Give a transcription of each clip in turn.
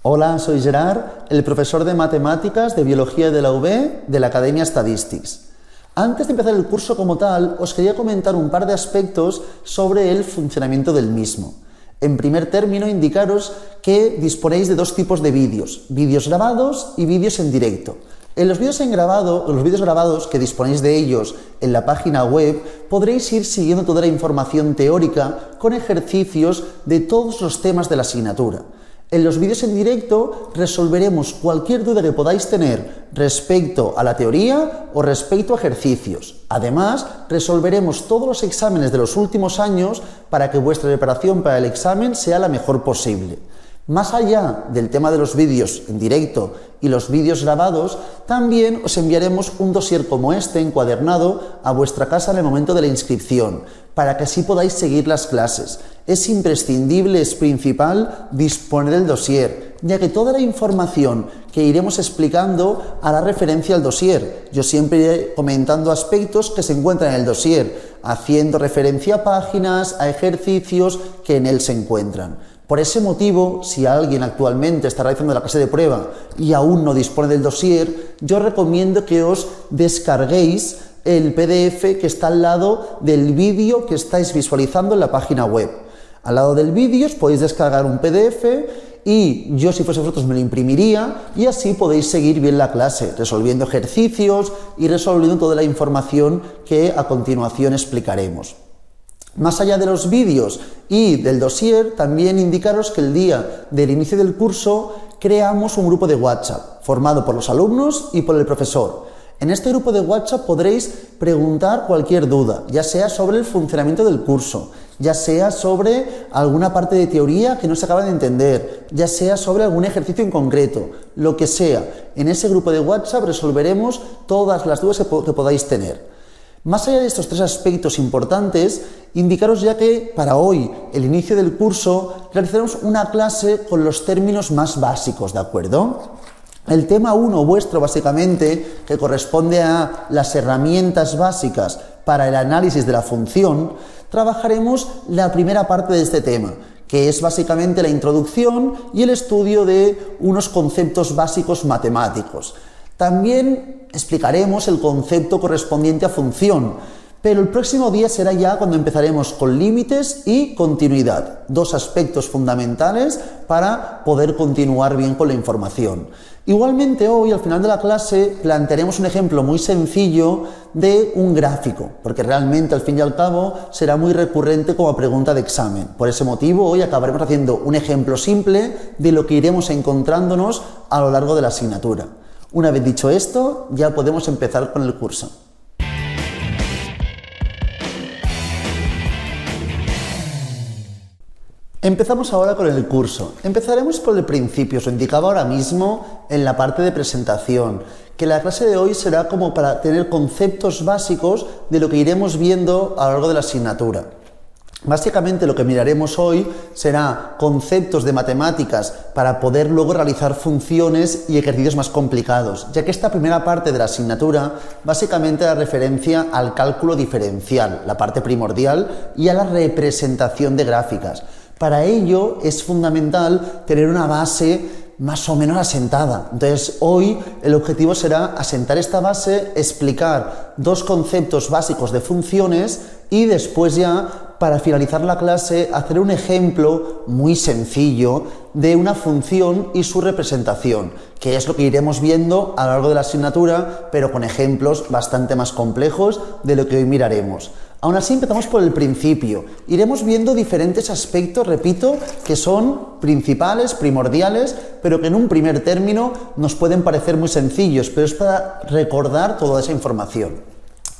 Hola, soy Gerard, el profesor de Matemáticas de Biología de la UB de la Academia Statistics. Antes de empezar el curso como tal, os quería comentar un par de aspectos sobre el funcionamiento del mismo. En primer término, indicaros que disponéis de dos tipos de vídeos grabados y vídeos en directo. En los vídeos grabados que disponéis de ellos en la página web, podréis ir siguiendo toda la información teórica con ejercicios de todos los temas de la asignatura. En los vídeos en directo resolveremos cualquier duda que podáis tener respecto a la teoría o respecto a ejercicios. Además, resolveremos todos los exámenes de los últimos años para que vuestra preparación para el examen sea la mejor posible. Más allá del tema de los vídeos en directo y los vídeos grabados, también os enviaremos un dossier como este, encuadernado, a vuestra casa en el momento de la inscripción, para que así podáis seguir las clases. Es imprescindible, es principal, disponer del dossier, ya que toda la información que iremos explicando hará referencia al dossier. Yo siempre iré comentando aspectos que se encuentran en el dossier, haciendo referencia a páginas, a ejercicios que en él se encuentran. Por ese motivo, si alguien actualmente está realizando la clase de prueba y aún no dispone del dossier, yo recomiendo que os descarguéis el PDF que está al lado del vídeo que estáis visualizando en la página web. Al lado del vídeo os podéis descargar un PDF y yo, si fuese vosotros, me lo imprimiría y así podéis seguir bien la clase, resolviendo ejercicios y resolviendo toda la información que a continuación explicaremos. Más allá de los vídeos y del dossier, también indicaros que el día del inicio del curso creamos un grupo de WhatsApp formado por los alumnos y por el profesor. En este grupo de WhatsApp podréis preguntar cualquier duda, ya sea sobre el funcionamiento del curso, ya sea sobre alguna parte de teoría que no se acaba de entender, ya sea sobre algún ejercicio en concreto, lo que sea. En ese grupo de WhatsApp resolveremos todas las dudas que podáis tener. Más allá de estos tres aspectos importantes, indicaros ya que para hoy, el inicio del curso, realizaremos una clase con los términos más básicos, ¿de acuerdo? El tema 1 vuestro, básicamente, que corresponde a las herramientas básicas para el análisis de la función, trabajaremos la primera parte de este tema, que es básicamente la introducción y el estudio de unos conceptos básicos matemáticos. También explicaremos el concepto correspondiente a función, pero el próximo día será ya cuando empezaremos con límites y continuidad, dos aspectos fundamentales para poder continuar bien con la información. Igualmente hoy, al final de la clase, plantearemos un ejemplo muy sencillo de un gráfico, porque realmente al fin y al cabo será muy recurrente como pregunta de examen. Por ese motivo hoy acabaremos haciendo un ejemplo simple de lo que iremos encontrándonos a lo largo de la asignatura. Una vez dicho esto, ya podemos empezar con el curso. Empezamos ahora con el curso. Empezaremos por el principio, os lo indicaba ahora mismo en la parte de presentación, que la clase de hoy será como para tener conceptos básicos de lo que iremos viendo a lo largo de la asignatura. Básicamente lo que miraremos hoy será conceptos de matemáticas para poder luego realizar funciones y ejercicios más complicados, ya que esta primera parte de la asignatura básicamente da referencia al cálculo diferencial, la parte primordial, y a la representación de gráficas. Para ello es fundamental tener una base más o menos asentada. Entonces hoy el objetivo será asentar esta base, explicar dos conceptos básicos de funciones y después ya, para finalizar la clase, hacer un ejemplo muy sencillo de una función y su representación, que es lo que iremos viendo a lo largo de la asignatura, pero con ejemplos bastante más complejos de lo que hoy miraremos. Aún así, empezamos por el principio. Iremos viendo diferentes aspectos, repito, que son principales, primordiales, pero que en un primer término nos pueden parecer muy sencillos, pero es para recordar toda esa información.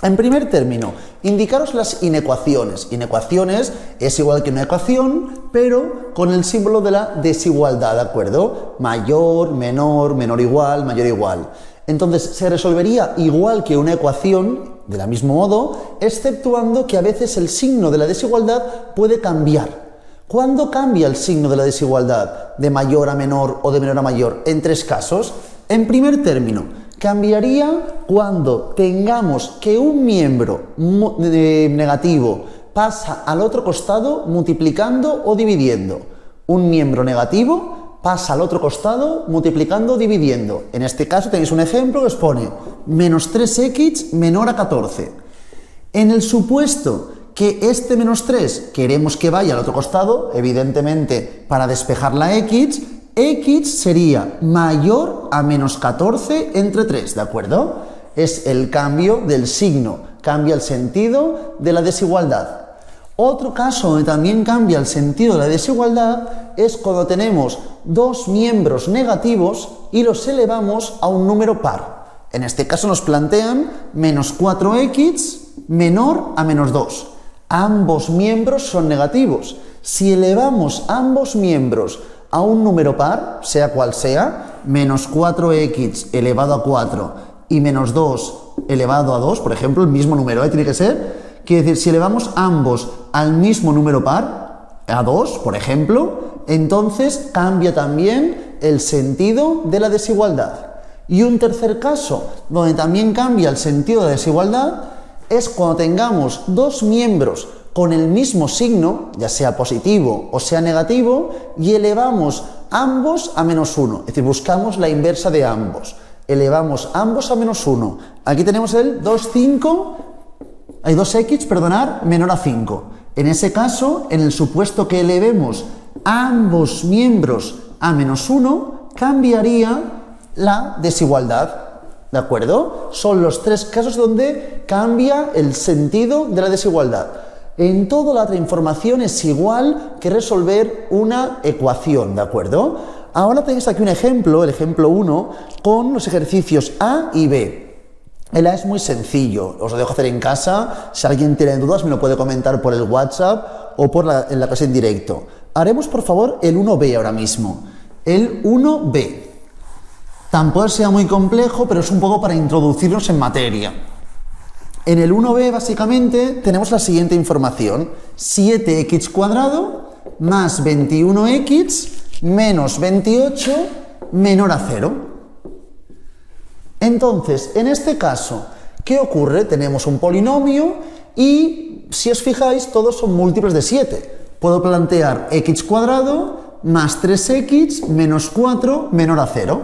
En primer término, indicaros las inecuaciones. Inecuaciones es igual que una ecuación, pero con el símbolo de la desigualdad, ¿de acuerdo? Mayor, menor igual, mayor igual. Entonces, se resolvería igual que una ecuación, del mismo modo, exceptuando que a veces el signo de la desigualdad puede cambiar. ¿Cuándo cambia el signo de la desigualdad? ¿De mayor a menor o de menor a mayor? En tres casos. En primer término, cambiaría cuando tengamos que un miembro negativo pasa al otro costado multiplicando o dividiendo. Un miembro negativo pasa al otro costado multiplicando o dividiendo. En este caso tenéis un ejemplo que os pone menos 3x menor a 14. En el supuesto que este menos 3 queremos que vaya al otro costado, evidentemente para despejar la x sería mayor a menos 14 entre 3, ¿de acuerdo? Es el cambio del signo, cambia el sentido de la desigualdad. Otro caso donde también cambia el sentido de la desigualdad es cuando tenemos dos miembros negativos y los elevamos a un número par. En este caso nos plantean menos 4x menor a menos 2. Ambos miembros son negativos. Si elevamos ambos miembros a un número par, sea cual sea, menos 4x elevado a 4 y menos 2 elevado a 2, por ejemplo, el mismo número, tiene que ser. Quiere decir, si elevamos ambos al mismo número par, a 2, por ejemplo, entonces cambia también el sentido de la desigualdad. Y un tercer caso, donde también cambia el sentido de la desigualdad, es cuando tengamos dos miembros con el mismo signo, ya sea positivo o sea negativo, y elevamos ambos a menos 1. Es decir, buscamos la inversa de ambos. Elevamos ambos a menos 1. Aquí tenemos el 2x, menor a 5. En ese caso, en el supuesto que elevemos ambos miembros a menos 1, cambiaría la desigualdad. ¿De acuerdo? Son los tres casos donde cambia el sentido de la desigualdad. En toda la otra información es igual que resolver una ecuación, ¿de acuerdo? Ahora tenéis aquí un ejemplo, el ejemplo 1, con los ejercicios A y B. El A es muy sencillo, os lo dejo hacer en casa. Si alguien tiene dudas me lo puede comentar por el WhatsApp o en la clase en directo. Haremos por favor el 1B ahora mismo. El 1B. Tampoco sea muy complejo, pero es un poco para introducirnos en materia. En el 1B básicamente tenemos la siguiente información. 7x cuadrado más 21x menos 28 menor a 0. Entonces, en este caso, ¿qué ocurre? Tenemos un polinomio y, si os fijáis, todos son múltiplos de 7. Puedo plantear x cuadrado más 3x menos 4 menor a 0.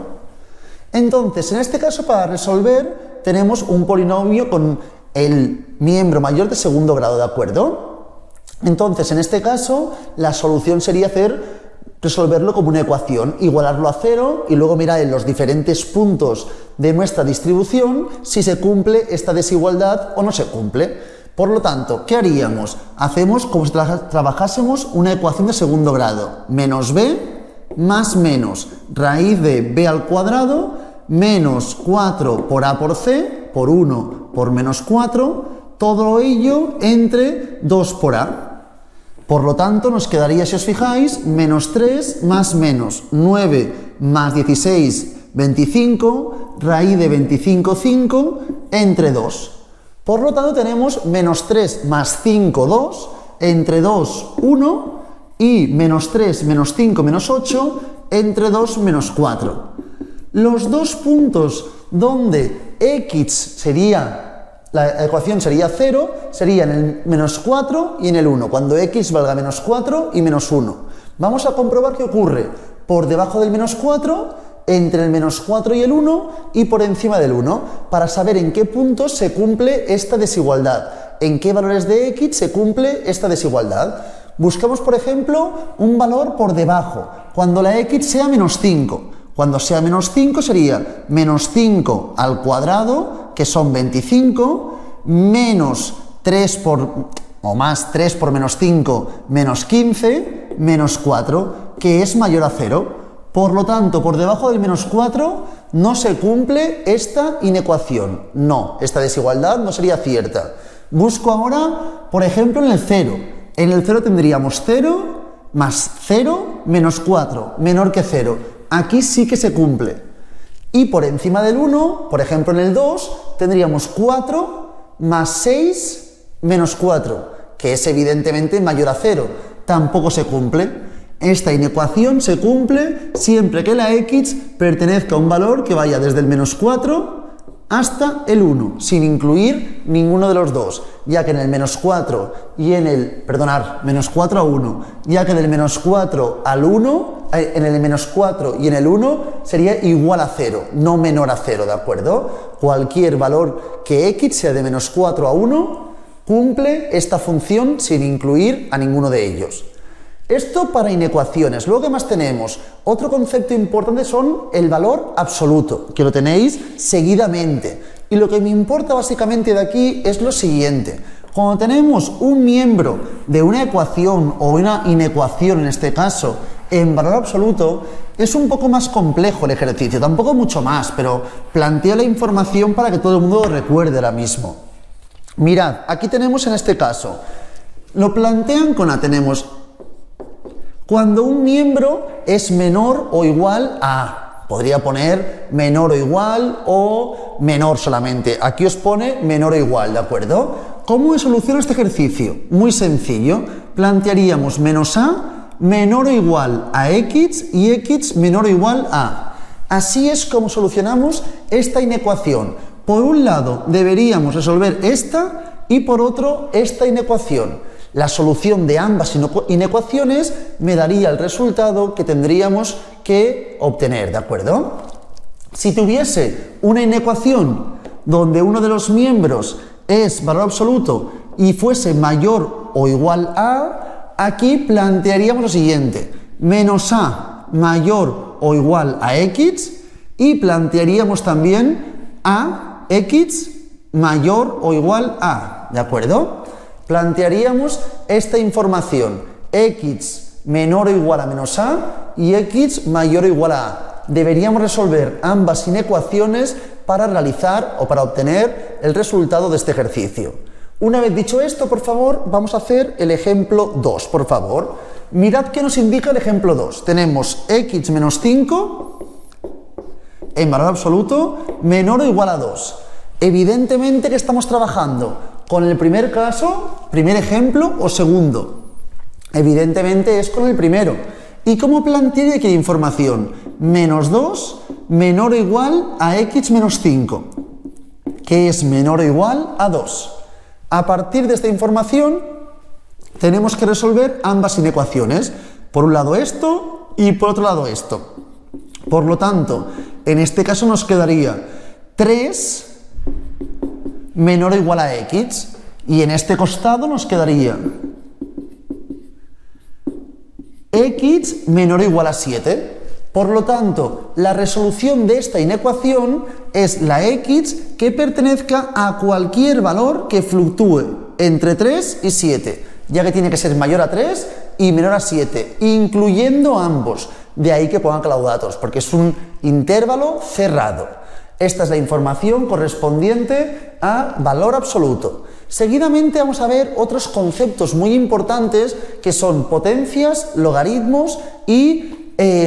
Entonces, en este caso, para resolver, tenemos un polinomio con el miembro mayor de segundo grado, ¿de acuerdo? Entonces, en este caso, la solución sería resolverlo como una ecuación, igualarlo a 0 y luego mirar en los diferentes puntos de nuestra distribución si se cumple esta desigualdad o no se cumple. Por lo tanto, ¿qué haríamos? Hacemos como si trabajásemos una ecuación de segundo grado. Menos b más menos raíz de b al cuadrado menos 4 por a por c por 1 por menos 4, todo ello entre 2 por a. Por lo tanto, nos quedaría, si os fijáis, menos 3 más menos 9 más 16, 25, raíz de 25, 5, entre 2. Por lo tanto, tenemos menos 3 más 5, 2, entre 2, 1, y menos 3 menos 5 menos 8, entre 2 menos 4. Los dos puntos donde x sería, la ecuación sería 0, serían el menos 4 y en el 1, cuando x valga menos 4 y menos 1. Vamos a comprobar qué ocurre por debajo del menos 4, entre el menos 4 y el 1 y por encima del 1, para saber en qué puntos se cumple esta desigualdad, en qué valores de x se cumple esta desigualdad. Buscamos, por ejemplo, un valor por debajo, cuando la x sea menos 5. Cuando sea menos 5 sería menos 5 al cuadrado, que son 25, menos 3 o más 3 por menos 5, menos 15, menos 4, que es mayor a 0. Por lo tanto, por debajo del menos 4 no se cumple esta inecuación. No, esta desigualdad no sería cierta. Busco ahora, por ejemplo, en el 0. En el 0 tendríamos 0 más 0 menos 4, menor que 0. Aquí sí que se cumple. Y por encima del 1, por ejemplo en el 2, tendríamos 4 más 6 menos 4, que es evidentemente mayor a 0. Tampoco se cumple. Esta inecuación se cumple siempre que la x pertenezca a un valor que vaya desde el menos 4 hasta el 1, sin incluir ninguno de los dos, ya que en el menos 4 y en el, menos 4 a 1, ya que del menos 4 al 1, en el menos 4 y en el 1 sería igual a 0, no menor a 0, ¿de acuerdo? Cualquier valor que x sea de menos 4 a 1 cumple esta función sin incluir a ninguno de ellos. Esto para inecuaciones. Luego, ¿qué más tenemos? Otro concepto importante son el valor absoluto, que lo tenéis seguidamente. Y lo que me importa básicamente de aquí es lo siguiente. Cuando tenemos un miembro de una ecuación o una inecuación, en este caso, en valor absoluto, es un poco más complejo el ejercicio. Tampoco mucho más, pero planteo la información para que todo el mundo lo recuerde ahora mismo. Mirad, aquí tenemos en este caso, lo plantean con A, tenemos cuando un miembro es menor o igual a, podría poner menor o igual o menor solamente, aquí os pone menor o igual, ¿de acuerdo? ¿Cómo soluciono este ejercicio? Muy sencillo, plantearíamos menos A menor o igual a X y X menor o igual a. Así es como solucionamos esta inecuación. Por un lado deberíamos resolver esta y por otro esta inecuación. La solución de ambas inecuaciones me daría el resultado que tendríamos que obtener, ¿de acuerdo? Si tuviese una inecuación donde uno de los miembros es valor absoluto y fuese mayor o igual a, aquí plantearíamos lo siguiente, menos a mayor o igual a x y plantearíamos también a x mayor o igual a, ¿de acuerdo? Plantearíamos esta información, x menor o igual a menos a y x mayor o igual a a. Deberíamos resolver ambas inecuaciones para realizar o para obtener el resultado de este ejercicio. Una vez dicho esto, por favor, vamos a hacer el ejemplo 2, por favor. Mirad qué nos indica el ejemplo 2. Tenemos x menos 5 en valor absoluto menor o igual a 2. Evidentemente que estamos trabajando con el primer caso, primer ejemplo o segundo. Evidentemente es con el primero. ¿Y cómo plantearía aquí la información? Menos 2 menor o igual a x menos 5, que es menor o igual a 2. A partir de esta información tenemos que resolver ambas inecuaciones. Por un lado esto y por otro lado esto. Por lo tanto, en este caso nos quedaría 3 menor o igual a x y en este costado nos quedaría x menor o igual a 7. Por lo tanto, la resolución de esta inecuación es la x que pertenezca a cualquier valor que fluctúe entre 3 y 7, ya que tiene que ser mayor a 3 y menor a 7, incluyendo ambos. De ahí que pongan claudatos, porque es un intervalo cerrado. Esta es la información correspondiente a valor absoluto. Seguidamente vamos a ver otros conceptos muy importantes que son potencias, logaritmos y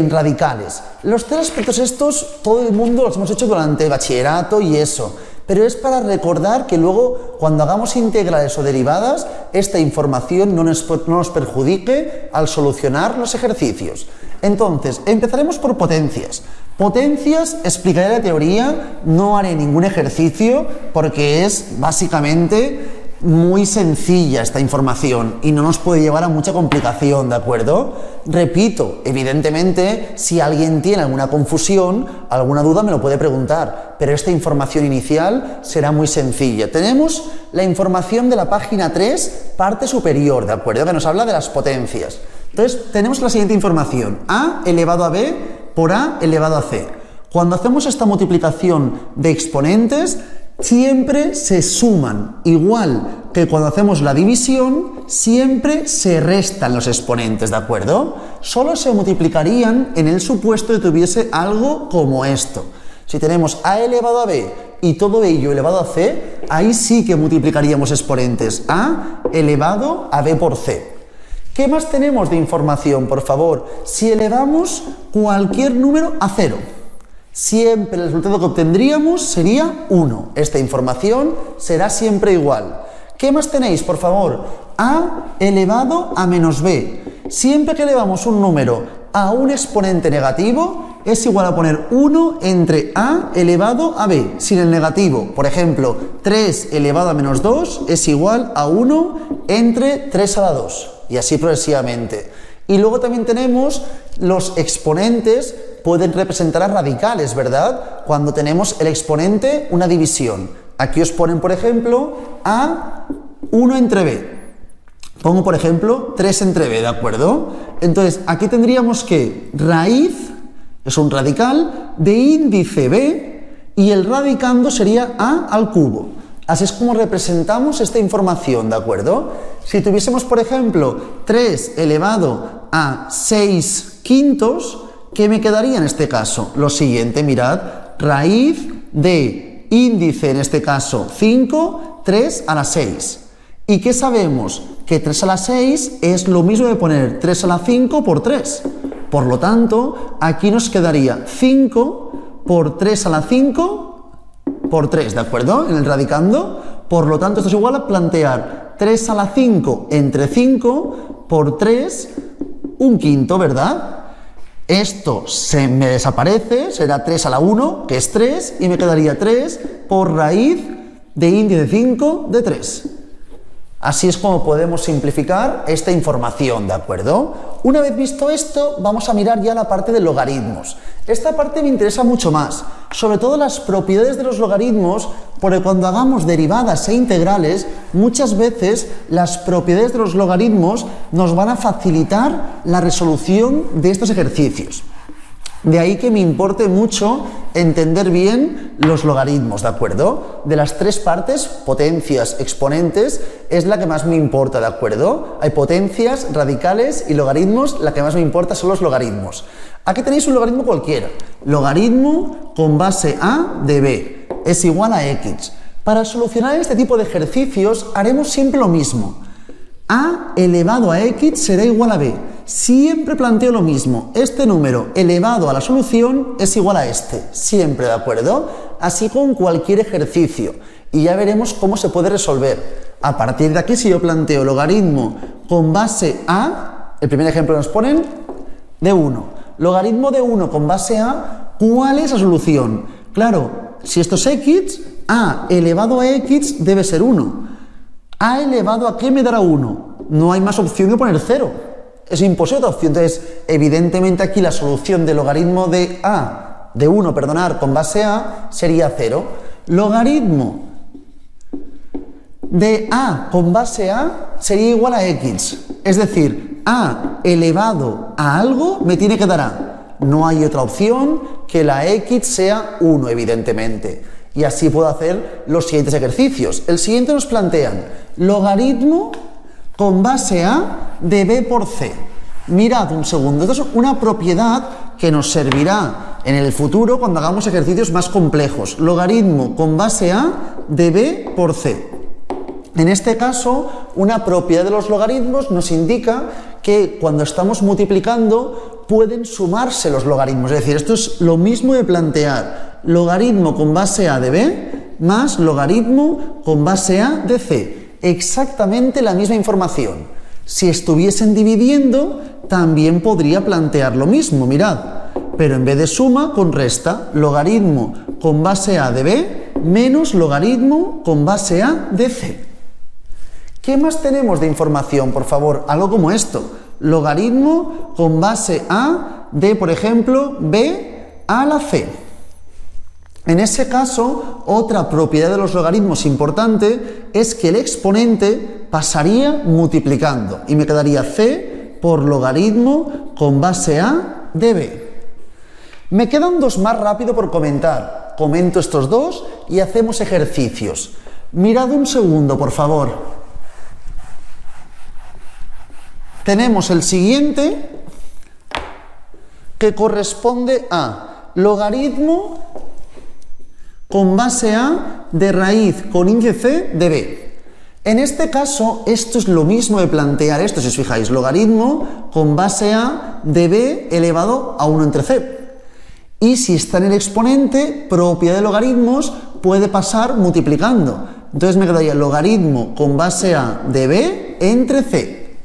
radicales. Los tres aspectos estos todo el mundo los hemos hecho durante el bachillerato y eso, pero es para recordar que luego cuando hagamos integrales o derivadas esta información no nos perjudique al solucionar los ejercicios. Entonces, empezaremos por potencias. Potencias, explicaré la teoría, no haré ningún ejercicio porque es básicamente muy sencilla esta información y no nos puede llevar a mucha complicación, ¿de acuerdo? Repito, evidentemente, si alguien tiene alguna confusión, alguna duda me lo puede preguntar, pero esta información inicial será muy sencilla. Tenemos la información de la página 3, parte superior, ¿de acuerdo? Que nos habla de las potencias. Entonces, tenemos la siguiente información, a elevado a b por a elevado a c. Cuando hacemos esta multiplicación de exponentes, siempre se suman, igual que cuando hacemos la división, siempre se restan los exponentes, ¿de acuerdo? Solo se multiplicarían en el supuesto de que tuviese algo como esto. Si tenemos a elevado a b y todo ello elevado a c, ahí sí que multiplicaríamos exponentes, a elevado a b por c. ¿Qué más tenemos de información, por favor? Si elevamos cualquier número a 0, siempre el resultado que obtendríamos sería 1. Esta información será siempre igual. ¿Qué más tenéis, por favor? A elevado a menos b. Siempre que elevamos un número a un exponente negativo, es igual a poner 1 entre a elevado a b, sin el negativo. Por ejemplo, 3 elevado a menos 2 es igual a 1 entre 3 a la 2, y así progresivamente. Y luego también tenemos los exponentes, pueden representar a radicales, ¿verdad? Cuando tenemos el exponente, una división. Aquí os ponen, por ejemplo, a 1 entre b. Pongo, por ejemplo, 3 entre b, ¿de acuerdo? Entonces, aquí tendríamos que raíz es un radical de índice b y el radicando sería a al cubo. Así es como representamos esta información, ¿de acuerdo? Si tuviésemos, por ejemplo, 3 elevado a 6 quintos, ¿qué me quedaría en este caso? Lo siguiente, mirad, raíz de índice, en este caso 5, 3 a la 6. ¿Y qué sabemos? Que 3 a la 6 es lo mismo de poner 3 a la 5 por 3. Por lo tanto, aquí nos quedaría 5 por 3 a la 5 por 3, ¿de acuerdo? En el radicando. Por lo tanto, esto es igual a plantear 3 a la 5 entre 5 por 3, un quinto, ¿verdad? Esto se me desaparece, será 3 a la 1, que es 3, y me quedaría 3 por raíz de índice 5 de 3. Así es como podemos simplificar esta información, ¿de acuerdo? Una vez visto esto, vamos a mirar ya la parte de logaritmos. Esta parte me interesa mucho más, sobre todo las propiedades de los logaritmos, porque cuando hagamos derivadas e integrales, muchas veces las propiedades de los logaritmos nos van a facilitar la resolución de estos ejercicios. De ahí que me importe mucho entender bien los logaritmos, ¿de acuerdo? De las tres partes, potencias, exponentes, es la que más me importa, ¿de acuerdo? Hay potencias, radicales y logaritmos, la que más me importa son los logaritmos. Aquí tenéis un logaritmo cualquiera, logaritmo con base a de b, es igual a x. Para solucionar este tipo de ejercicios haremos siempre lo mismo. A elevado a x será igual a b. Siempre planteo lo mismo. Este número elevado a la solución es igual a este. Siempre, ¿de acuerdo? Así con cualquier ejercicio. Y ya veremos cómo se puede resolver. A partir de aquí, si yo planteo logaritmo con base a, el primer ejemplo que nos ponen, de 1. Logaritmo de 1 con base a, ¿cuál es la solución? Claro, si esto es x, a elevado a x debe ser 1. A elevado a qué me dará 1. No hay más opción que poner 0. Es imposible otra opción. Entonces, evidentemente aquí la solución del logaritmo de a, de 1, perdonar, con base a, sería 0. Logaritmo de a con base a sería igual a x. Es decir, a elevado a algo me tiene que dar a. No hay otra opción que la x sea 1, evidentemente. Y así puedo hacer los siguientes ejercicios. El siguiente nos plantean logaritmo con base a de b por c. Mirad un segundo, esto es una propiedad que nos servirá en el futuro cuando hagamos ejercicios más complejos. Logaritmo con base a de b por c. En este caso, una propiedad de los logaritmos nos indica que cuando estamos multiplicando pueden sumarse los logaritmos. Es decir, esto es lo mismo de plantear logaritmo con base a de b más logaritmo con base a de c. Exactamente la misma información. Si estuviesen dividiendo, también podría plantear lo mismo, mirad. Pero en vez de suma, con resta, logaritmo con base a de b menos logaritmo con base a de c. ¿Qué más tenemos de información, por favor? Algo como esto. Logaritmo con base a de, por ejemplo, b a la c. En ese caso, otra propiedad de los logaritmos importante es que el exponente pasaría multiplicando y me quedaría c por logaritmo con base a de b. Me quedan dos más rápido por comentar. Comento estos dos y hacemos ejercicios. Mirad un segundo, por favor. Tenemos el siguiente que corresponde a logaritmo con base a de raíz con índice c de b. En este caso, esto es lo mismo de plantear esto, si os fijáis, logaritmo con base a de b elevado a 1 entre c. Y si está en el exponente, propiedad de logaritmos puede pasar multiplicando. Entonces me quedaría logaritmo con base a de b entre c.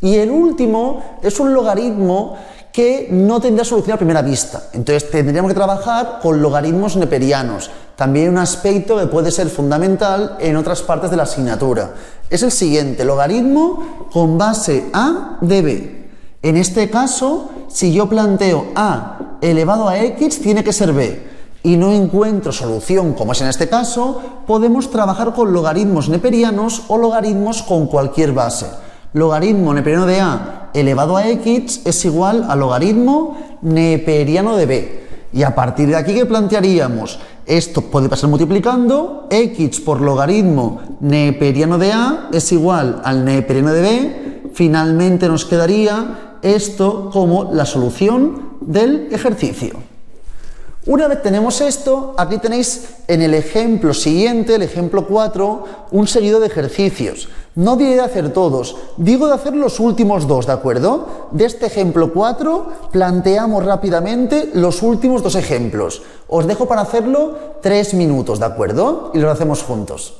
Y el último es un logaritmo que no tendría solución a primera vista. Entonces tendríamos que trabajar con logaritmos neperianos, también un aspecto que puede ser fundamental en otras partes de la asignatura. Es el siguiente, logaritmo con base a de b. En este caso, si yo planteo a elevado a x, tiene que ser b, y no encuentro solución, como es en este caso, podemos trabajar con logaritmos neperianos o logaritmos con cualquier base. Logaritmo neperiano de a elevado a x es igual a logaritmo neperiano de b. Y a partir de aquí, ¿qué plantearíamos? Esto puede pasar multiplicando, x por logaritmo neperiano de a es igual al neperiano de b. Finalmente nos quedaría esto como la solución del ejercicio. Una vez tenemos esto, aquí tenéis en el ejemplo siguiente, el ejemplo 4, un seguido de ejercicios. No diré de hacer todos, digo de hacer los últimos dos, ¿de acuerdo? De este ejemplo 4 planteamos rápidamente los últimos dos ejemplos. Os dejo para hacerlo 3 minutos, ¿de acuerdo? Y lo hacemos juntos.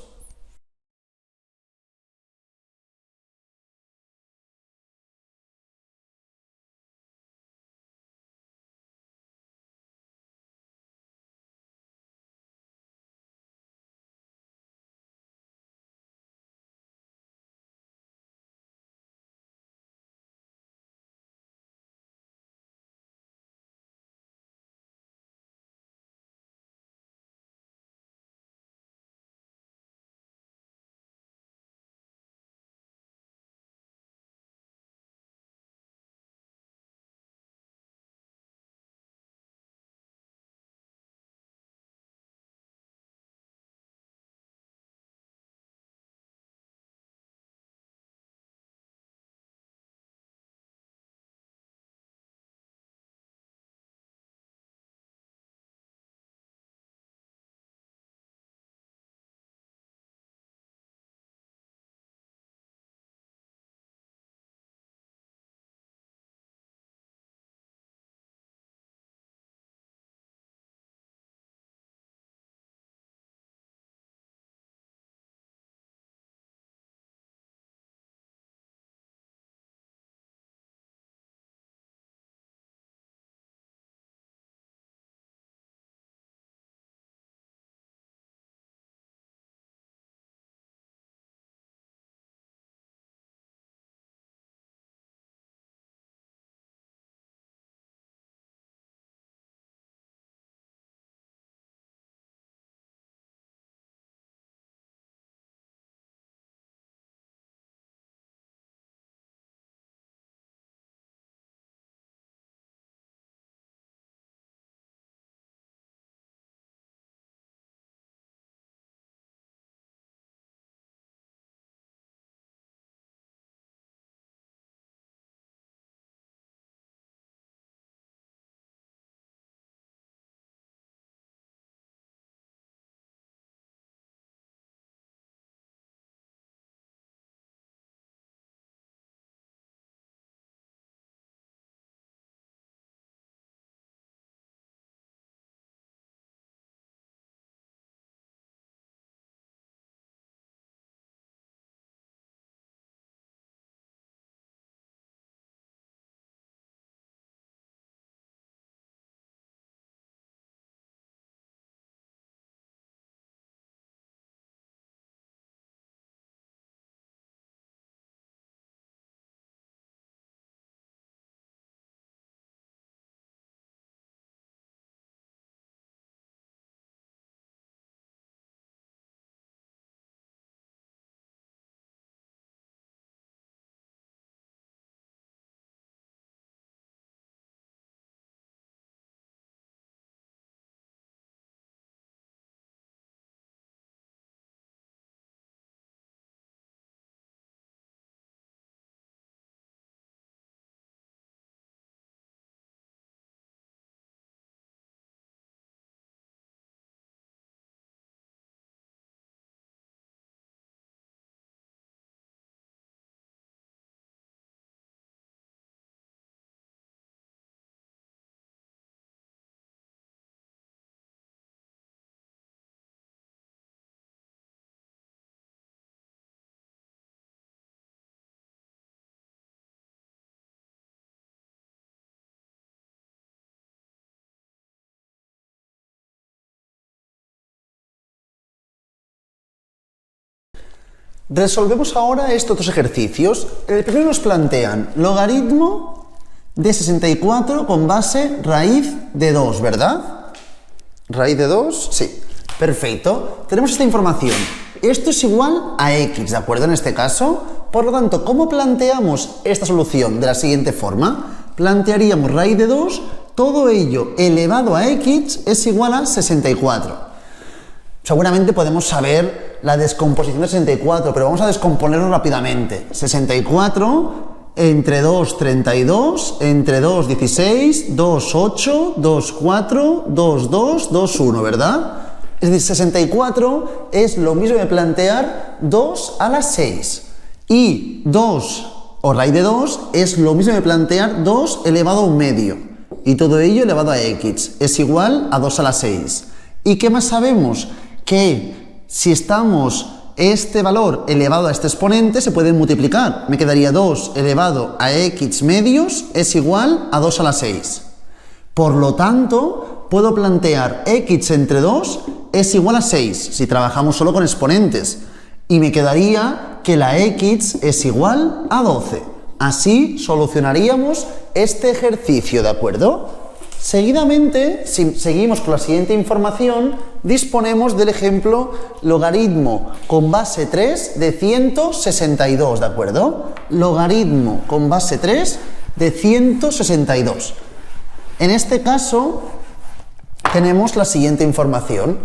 Resolvemos ahora estos dos ejercicios. El primero nos plantean logaritmo de 64 con base raíz de 2, ¿verdad? ¿Raíz de 2? Sí. Perfecto. Tenemos esta información. Esto es igual a x, ¿de acuerdo? En este caso. Por lo tanto, ¿cómo planteamos esta solución? De la siguiente forma. Plantearíamos raíz de 2, todo ello elevado a x es igual a 64. Seguramente podemos saber la descomposición de 64, pero vamos a descomponerlo rápidamente. 64 entre 2, 32, entre 2, 16, 2, 8, 2, 4, 2, 2, 2, 1, ¿verdad? Es decir, 64 es lo mismo que plantear 2 a la 6. Y 2 o raíz de 2 es lo mismo que plantear 2 elevado a un medio. Y todo ello elevado a x es igual a 2 a la 6. ¿Y qué más sabemos? Que si estamos este valor elevado a este exponente se puede multiplicar. Me quedaría 2 elevado a x medios es igual a 2 a la 6. Por lo tanto, puedo plantear x entre 2 es igual a 6 si trabajamos solo con exponentes. Y me quedaría que la x es igual a 12. Así solucionaríamos este ejercicio, ¿de acuerdo? Seguidamente, si seguimos con la siguiente información, disponemos del ejemplo logaritmo con base 3 de 162, ¿de acuerdo? Logaritmo con base 3 de 162. En este caso, tenemos la siguiente información.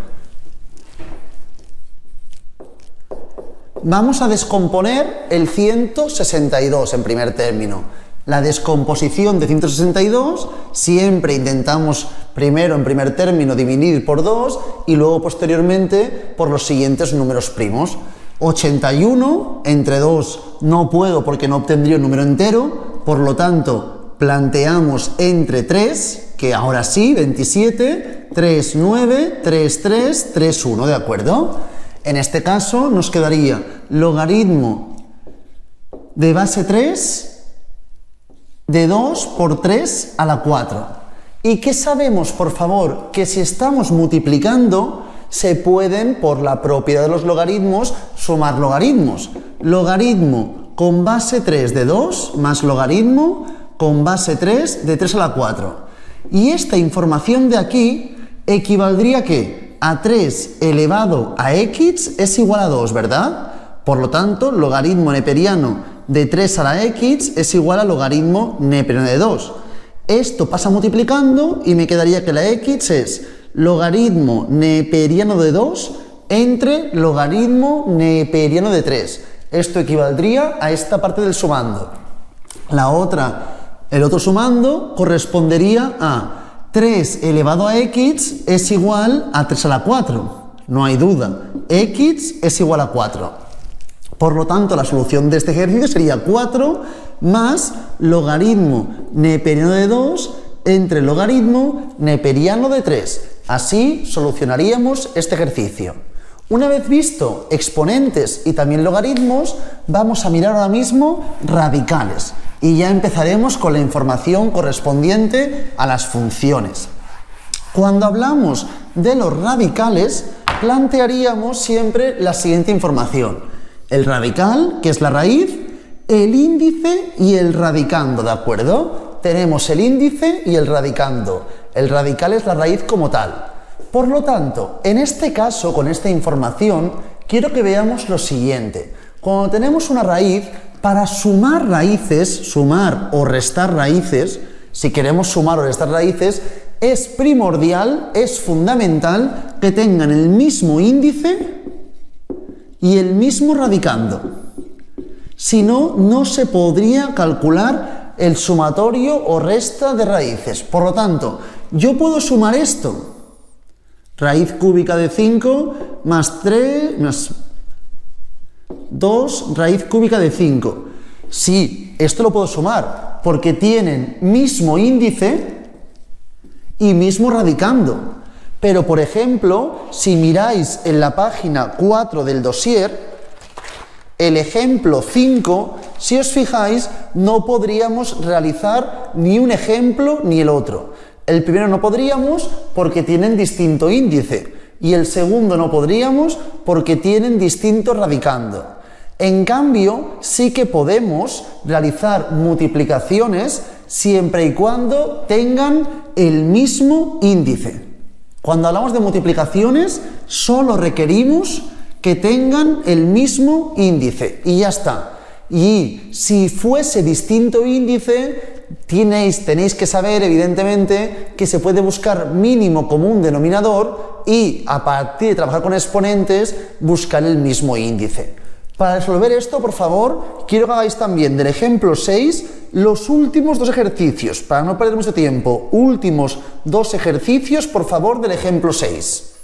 Vamos a descomponer el 162 en primer término. La descomposición de 162 siempre intentamos primero en primer término dividir por 2 y luego posteriormente por los siguientes números primos. 81 entre 2 no puedo porque no obtendría un número entero, por lo tanto planteamos entre 3, que ahora sí, 27, 3, 9, 3, 3, 3, 1, ¿de acuerdo? En este caso nos quedaría logaritmo de base 3 de 2 por 3 a la 4. ¿Y qué sabemos, por favor? Que si estamos multiplicando, se pueden, por la propiedad de los logaritmos, sumar logaritmos. Logaritmo con base 3 de 2 más logaritmo con base 3 de 3 a la 4. Y esta información de aquí equivaldría a ¿qué? A 3 elevado a x es igual a 2, ¿verdad? Por lo tanto, logaritmo neperiano de 3 a la x es igual a logaritmo neperiano de 2. Esto pasa multiplicando y me quedaría que la x es logaritmo neperiano de 2 entre logaritmo neperiano de 3. Esto equivaldría a esta parte del sumando. El otro sumando correspondería a 3 elevado a x es igual a 3 a la 4. No hay duda. X es igual a 4. Por lo tanto, la solución de este ejercicio sería 4 más logaritmo neperiano de 2 entre logaritmo neperiano de 3. Así solucionaríamos este ejercicio. Una vez visto exponentes y también logaritmos, vamos a mirar ahora mismo radicales. Y ya empezaremos con la información correspondiente a las funciones. Cuando hablamos de los radicales, plantearíamos siempre la siguiente información. El radical, que es la raíz, el índice y el radicando, ¿de acuerdo? Tenemos el índice y el radicando. El radical es la raíz como tal. Por lo tanto, en este caso, con esta información, quiero que veamos lo siguiente. Cuando tenemos una raíz, para sumar raíces, sumar o restar raíces, si queremos sumar o restar raíces, es primordial, es fundamental que tengan el mismo índice y el mismo radicando. Si no, no se podría calcular el sumatorio o resta de raíces. Por lo tanto, yo puedo sumar esto. Raíz cúbica de 5 más 3 más 2 raíz cúbica de 5. Sí, esto lo puedo sumar porque tienen mismo índice y mismo radicando. Pero, por ejemplo, si miráis en la página 4 del dossier, el ejemplo 5, si os fijáis, no podríamos realizar ni un ejemplo ni el otro. El primero no podríamos porque tienen distinto índice y el segundo no podríamos porque tienen distinto radicando. En cambio, sí que podemos realizar multiplicaciones siempre y cuando tengan el mismo índice. Cuando hablamos de multiplicaciones, solo requerimos que tengan el mismo índice y ya está. Y si fuese distinto índice, tenéis que saber, evidentemente, que se puede buscar mínimo común denominador y, a partir de trabajar con exponentes, buscar el mismo índice. Para resolver esto, por favor, quiero que hagáis también del ejemplo 6 los últimos dos ejercicios. Para no perder mucho tiempo, últimos dos ejercicios, por favor, del ejemplo 6.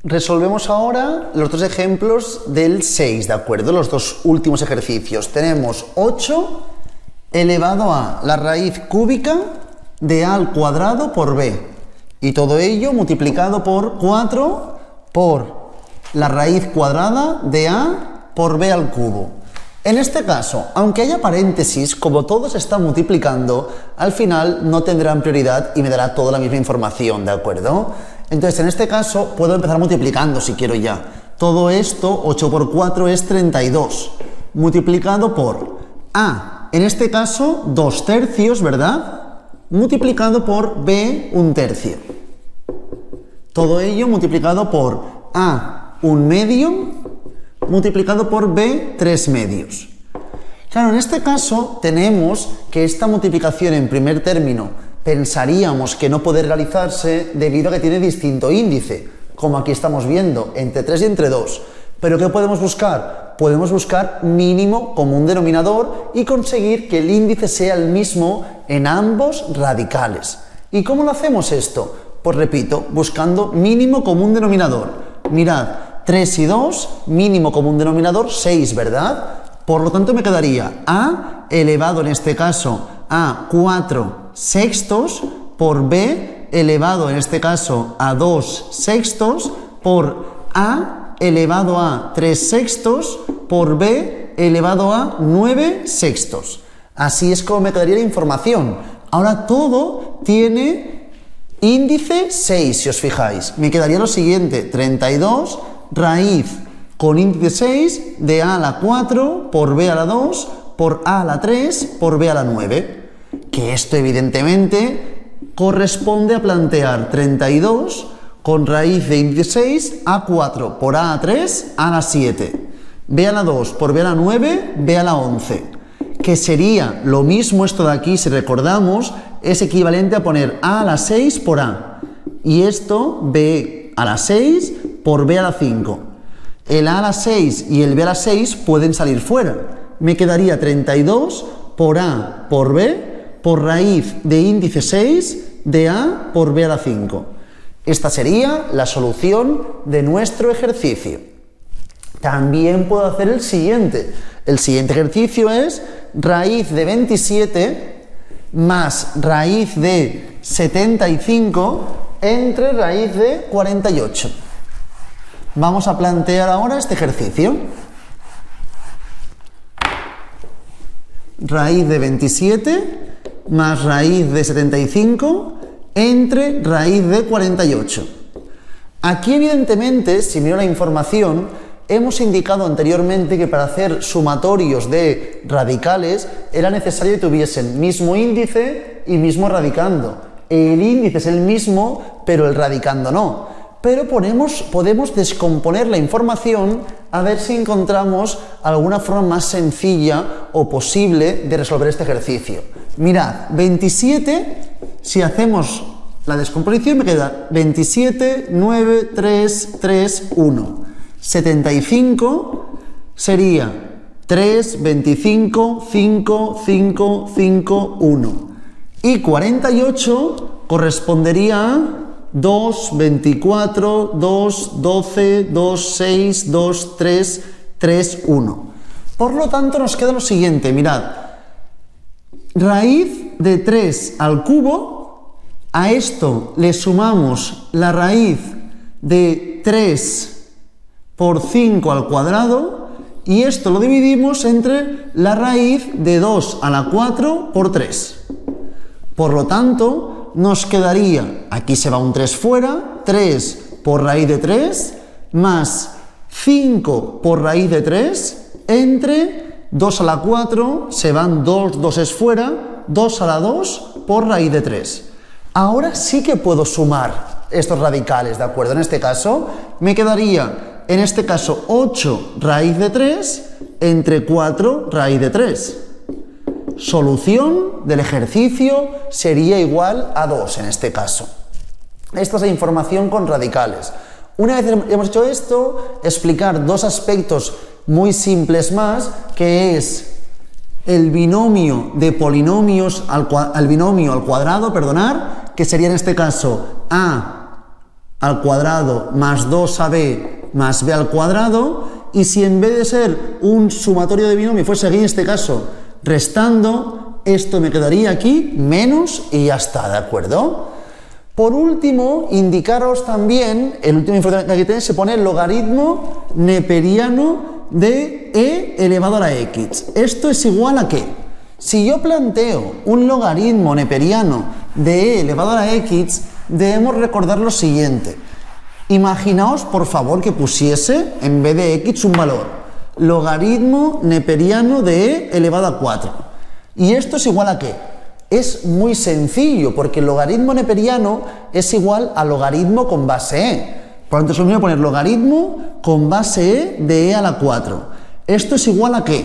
Resolvemos ahora los dos ejemplos del 6, ¿de acuerdo? Los dos últimos ejercicios. Tenemos 8 elevado a la raíz cúbica de a al cuadrado por b. Y todo ello multiplicado por 4 por la raíz cuadrada de a por b al cubo. En este caso, aunque haya paréntesis, como todo se está multiplicando, al final no tendrán prioridad y me dará toda la misma información, ¿de acuerdo? Entonces, en este caso, puedo empezar multiplicando si quiero ya. Todo esto, 8 por 4 es 32, multiplicado por a, en este caso, 2 tercios, ¿verdad? Multiplicado por b, 1 tercio. Todo ello multiplicado por a, 1 medio, multiplicado por b, 3 medios. Claro, en este caso tenemos que esta multiplicación en primer término pensaríamos que no puede realizarse debido a que tiene distinto índice, como aquí estamos viendo, entre 3 y entre 2. ¿Pero qué podemos buscar? Podemos buscar mínimo común denominador y conseguir que el índice sea el mismo en ambos radicales. ¿Y cómo lo hacemos esto? Pues repito, buscando mínimo común denominador. Mirad, 3 y 2, mínimo común denominador, 6, ¿verdad? Por lo tanto me quedaría a elevado en este caso a 4 sextos por b elevado en este caso a 2 sextos por a elevado a 3 sextos por b elevado a 9 sextos. Así es como me quedaría la información. Ahora todo tiene índice 6, si os fijáis. Me quedaría lo siguiente, 32 raíz con índice 6 de a a la 4 por b a la 2 por a la 3 por b a la 9. Que esto evidentemente corresponde a plantear 32 con raíz de índice 6 a 4 por a a 3 a la 7. B a la 2 por b a la 9, b a la 11. Que sería lo mismo esto de aquí, si recordamos, es equivalente a poner a la 6 por a. Y esto, b a la 6 por b a la 5. El a la 6 y el b a la 6 pueden salir fuera. Me quedaría 32 por a por b por raíz de índice 6 de a por b a la 5. Esta sería la solución de nuestro ejercicio. También puedo hacer el siguiente. El siguiente ejercicio es raíz de 27 más raíz de 75 entre raíz de 48. Vamos a plantear ahora este ejercicio. Raíz de 27 más raíz de 75 entre raíz de 48. Aquí evidentemente, si miro la información, hemos indicado anteriormente que para hacer sumatorios de radicales era necesario que tuviesen mismo índice y mismo radicando. El índice es el mismo, pero el radicando no. Pero podemos descomponer la información a ver si encontramos alguna forma más sencilla o posible de resolver este ejercicio. Mirad, 27, si hacemos la descomposición me queda 27, 9, 3, 3, 1. 75 sería 3, 25, 5, 5, 5, 1. Y 48 correspondería a 2, 24, 2, 12, 2, 6, 2, 3, 3, 1. Por lo tanto nos queda lo siguiente, mirad. Raíz de 3 al cubo, a esto le sumamos la raíz de 3 por 5 al cuadrado y esto lo dividimos entre la raíz de 2 a la 4 por 3. Por lo tanto, nos quedaría, aquí se va un 3 fuera, 3 por raíz de 3 más 5 por raíz de 3 entre 2 a la 4, se van 2 doses fuera, 2 a la 2 por raíz de 3. Ahora sí que puedo sumar estos radicales, ¿de acuerdo? En este caso, me quedaría, en este caso, 8 raíz de 3 entre 4 raíz de 3. Solución del ejercicio sería igual a 2 en este caso. Esta es la información con radicales. Una vez hemos hecho esto, explicar dos aspectos muy simples más, que es el binomio de polinomios al binomio al cuadrado, que sería en este caso a al cuadrado más 2ab más b al cuadrado, y si en vez de ser un sumatorio de binomio fuese aquí en este caso restando, esto me quedaría aquí menos y ya está, ¿de acuerdo? Por último, indicaros también, el último información que aquí tenéis, se pone el logaritmo neperiano de de e elevado a la x. ¿Esto es igual a qué? Si yo planteo un logaritmo neperiano de e elevado a la x, debemos recordar lo siguiente. Imaginaos, por favor, que pusiese, en vez de x, un valor. Logaritmo neperiano de e elevado a 4. ¿Y esto es igual a qué? Es muy sencillo, porque el logaritmo neperiano es igual al logaritmo con base e. Por lo tanto, solo voy a poner logaritmo con base e de e a la 4. ¿Esto es igual a qué?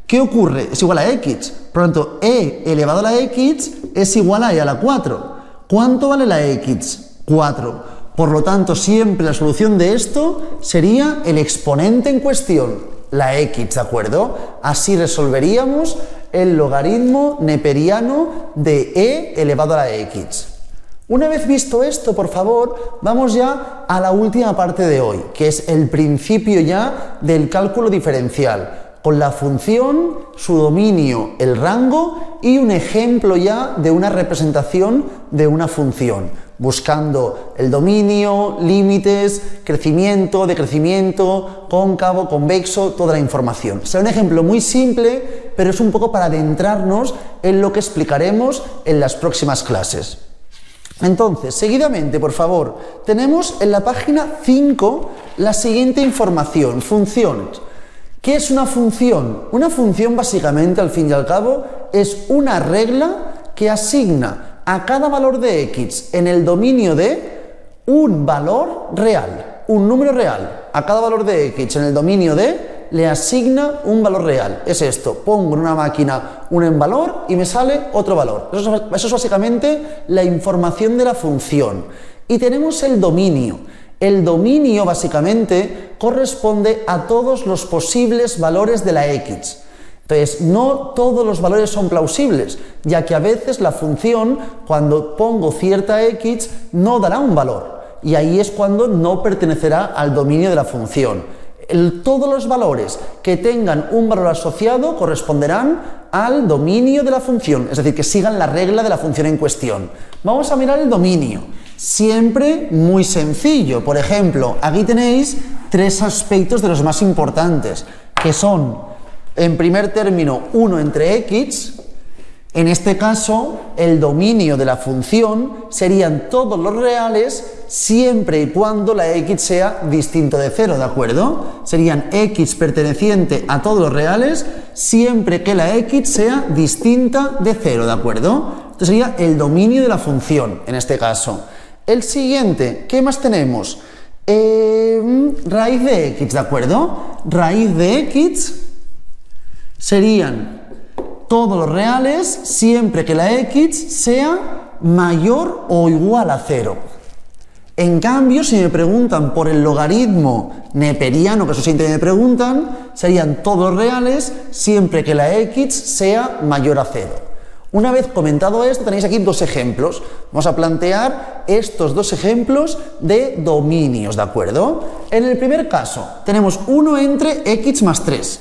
¿Qué ocurre? Es igual a x. Por lo tanto, e elevado a la x es igual a e a la 4. ¿Cuánto vale la x? 4. Por lo tanto, siempre la solución de esto sería el exponente en cuestión, la x, ¿de acuerdo? Así resolveríamos el logaritmo neperiano de e elevado a la x. Una vez visto esto, por favor, vamos ya a la última parte de hoy, que es el principio ya del cálculo diferencial, con la función, su dominio, el rango y un ejemplo ya de una representación de una función, buscando el dominio, límites, crecimiento, decrecimiento, cóncavo, convexo, toda la información. Será un ejemplo muy simple, pero es un poco para adentrarnos en lo que explicaremos en las próximas clases. Entonces, seguidamente, por favor, tenemos en la página 5 la siguiente información, funciones. ¿Qué es una función? Una función, básicamente, al fin y al cabo, es una regla que asigna a cada valor de x en el dominio de un valor real, un número real. A cada valor de x en el dominio de le asigna un valor real. Es esto, pongo en una máquina un en valor y me sale otro valor. Eso es básicamente la información de la función. Y tenemos el dominio. El dominio, básicamente, corresponde a todos los posibles valores de la x. Entonces, no todos los valores son plausibles, ya que a veces la función, cuando pongo cierta x, no dará un valor. Y ahí es cuando no pertenecerá al dominio de la función. Todos los valores que tengan un valor asociado corresponderán al dominio de la función, es decir, que sigan la regla de la función en cuestión. Vamos a mirar el dominio. Siempre muy sencillo. Por ejemplo, aquí tenéis tres aspectos de los más importantes, que son, en primer término, 1 entre x. En este caso, el dominio de la función serían todos los reales siempre y cuando la x sea distinto de 0, ¿de acuerdo? Serían x perteneciente a todos los reales siempre que la x sea distinta de 0, ¿de acuerdo? Esto sería el dominio de la función, en este caso. El siguiente, ¿qué más tenemos? Raíz de x, ¿de acuerdo? Raíz de x serían todos los reales siempre que la x sea mayor o igual a 0. En cambio, si me preguntan por el logaritmo neperiano, que eso siempre me preguntan, serían todos reales siempre que la x sea mayor a 0. Una vez comentado esto, tenéis aquí dos ejemplos. Vamos a plantear estos dos ejemplos de dominios, ¿de acuerdo? En el primer caso, tenemos 1 entre x más 3.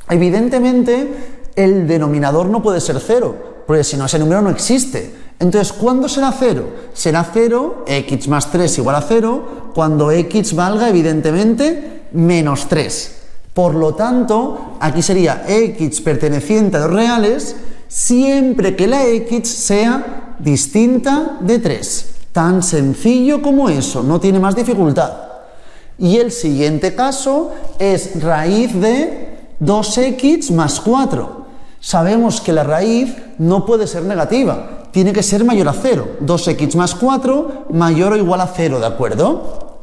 Evidentemente, el denominador no puede ser 0, porque si no, ese número no existe. Entonces, ¿cuándo será 0? Será 0, x más 3 igual a 0, cuando x valga, evidentemente, menos 3. Por lo tanto, aquí sería x perteneciente a los reales, siempre que la x sea distinta de 3. Tan sencillo como eso, no tiene más dificultad. Y el siguiente caso es raíz de 2x más 4. Sabemos que la raíz no puede ser negativa, tiene que ser mayor a 0. 2x más 4 mayor o igual a 0, ¿de acuerdo?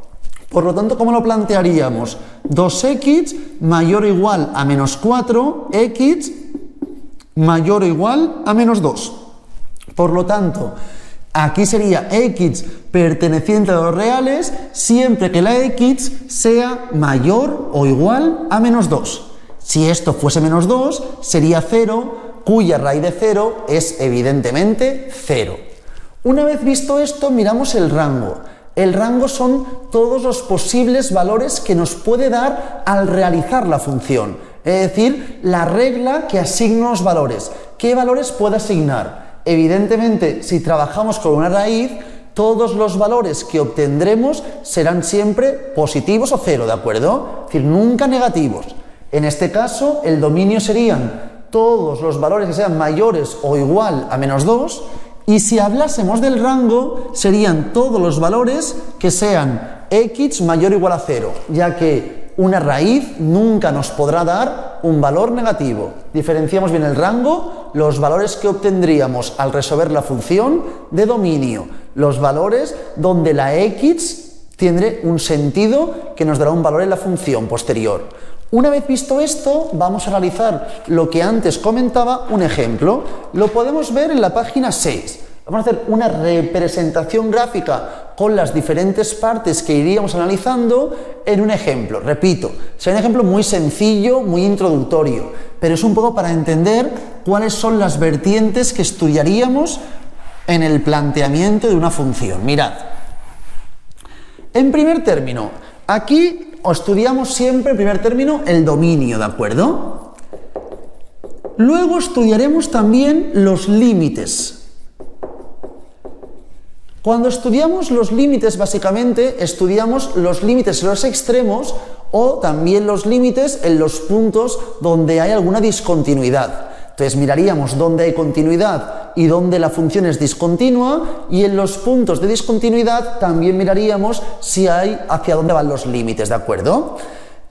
Por lo tanto, ¿cómo lo plantearíamos? 2x mayor o igual a menos 4, x mayor o igual a menos 2. Por lo tanto, aquí sería x perteneciente a los reales siempre que la x sea mayor o igual a menos 2. Si esto fuese menos 2, sería 0, cuya raíz de 0 es evidentemente 0. Una vez visto esto, miramos el rango. El rango son todos los posibles valores que nos puede dar al realizar la función. Es decir, la regla que asigna los valores. ¿Qué valores puede asignar? Evidentemente, si trabajamos con una raíz, todos los valores que obtendremos serán siempre positivos o 0, ¿de acuerdo? Es decir, nunca negativos. En este caso, el dominio serían todos los valores que sean mayores o igual a menos 2, y si hablásemos del rango, serían todos los valores que sean x mayor o igual a 0, ya que una raíz nunca nos podrá dar un valor negativo. Diferenciamos bien el rango, los valores que obtendríamos al resolver la función de dominio, los valores donde la x tiene un sentido que nos dará un valor en la función posterior. Una vez visto esto, vamos a realizar lo que antes comentaba, un ejemplo. Lo podemos ver en la página 6. Vamos a hacer una representación gráfica con las diferentes partes que iríamos analizando en un ejemplo. Repito, será un ejemplo muy sencillo, muy introductorio, pero es un poco para entender cuáles son las vertientes que estudiaríamos en el planteamiento de una función. Mirad, en primer término, aquí estudiamos siempre en primer término el dominio, ¿de acuerdo? Luego estudiaremos también los límites. Cuando estudiamos los límites, básicamente, estudiamos los límites en los extremos o también los límites en los puntos donde hay alguna discontinuidad. Entonces miraríamos dónde hay continuidad y dónde la función es discontinua, y en los puntos de discontinuidad también miraríamos si hay hacia dónde van los límites, ¿de acuerdo?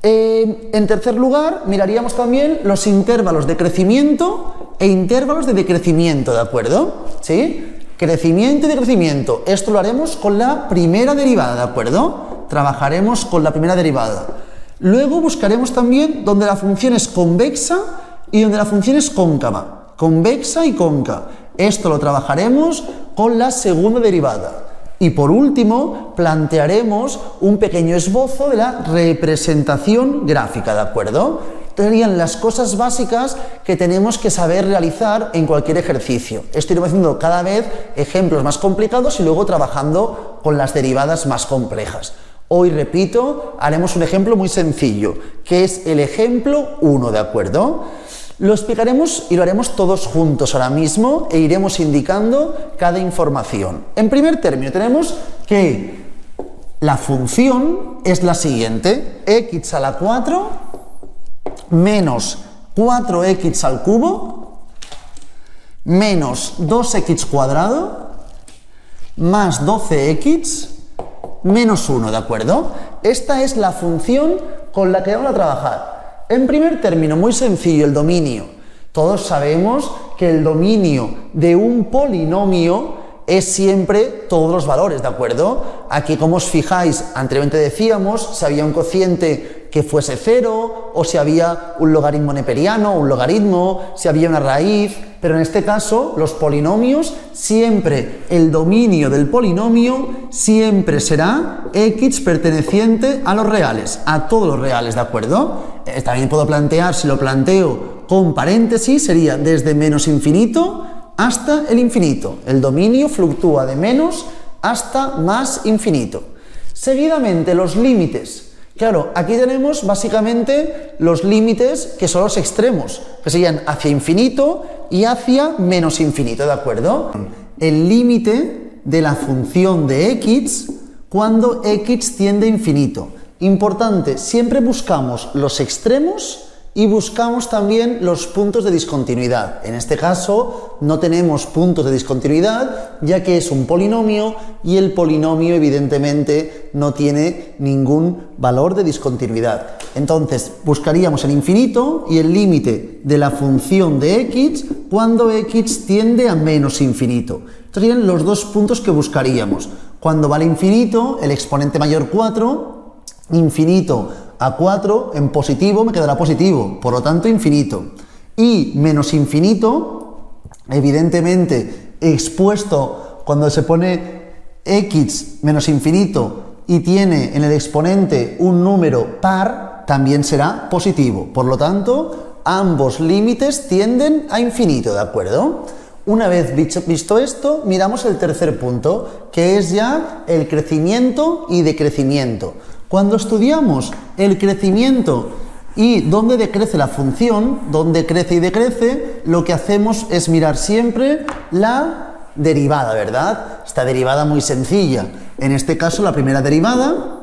En tercer lugar, miraríamos también los intervalos de crecimiento e intervalos de decrecimiento, ¿de acuerdo? ¿Sí? Crecimiento y decrecimiento. Esto lo haremos con la primera derivada, ¿de acuerdo? Trabajaremos con la primera derivada. Luego buscaremos también donde la función es convexa y donde la función es cóncava. Convexa y cóncava. Esto lo trabajaremos con la segunda derivada. Y por último, plantearemos un pequeño esbozo de la representación gráfica, ¿de acuerdo? Serían las cosas básicas que tenemos que saber realizar en cualquier ejercicio. Esto iremos haciendo cada vez ejemplos más complicados y luego trabajando con las derivadas más complejas. Hoy, repito, haremos un ejemplo muy sencillo, que es el ejemplo 1, ¿de acuerdo? Lo explicaremos y lo haremos todos juntos ahora mismo e iremos indicando cada información. En primer término, tenemos que la función es la siguiente: x a la 4 menos 4x al cubo menos 2x cuadrado más 12x menos 1, ¿de acuerdo? Esta es la función con la que vamos a trabajar. En primer término, muy sencillo, el dominio. Todos sabemos que el dominio de un polinomio es siempre todos los valores, ¿de acuerdo? Aquí, como os fijáis, anteriormente decíamos si había un cociente que fuese 0, o si había un logaritmo neperiano, un logaritmo, si había una raíz, pero en este caso, los polinomios, siempre el dominio del polinomio siempre será x perteneciente a los reales, a todos los reales, ¿de acuerdo? También puedo plantear, si lo planteo con paréntesis, sería desde menos infinito hasta el infinito. El dominio fluctúa de menos hasta más infinito. Seguidamente, los límites. Claro, aquí tenemos básicamente los límites que son los extremos, que serían hacia infinito y hacia menos infinito, ¿de acuerdo? El límite de la función de x cuando x tiende a infinito. Importante, siempre buscamos los extremos y buscamos también los puntos de discontinuidad. En este caso no tenemos puntos de discontinuidad, ya que es un polinomio y el polinomio evidentemente no tiene ningún valor de discontinuidad. Entonces buscaríamos el infinito y el límite de la función de x cuando x tiende a menos infinito. Estos serían los dos puntos que buscaríamos. Cuando va al infinito, el exponente mayor 4, infinito a 4 en positivo me quedará positivo, por lo tanto infinito. Y menos infinito, evidentemente expuesto cuando se pone x menos infinito y tiene en el exponente un número par, también será positivo. Por lo tanto, ambos límites tienden a infinito, ¿de acuerdo? Una vez visto esto, miramos el tercer punto, que es ya el crecimiento y decrecimiento. Cuando estudiamos el crecimiento y dónde decrece la función, dónde crece y decrece, lo que hacemos es mirar siempre la derivada, ¿verdad? Esta derivada muy sencilla. En este caso, la primera derivada,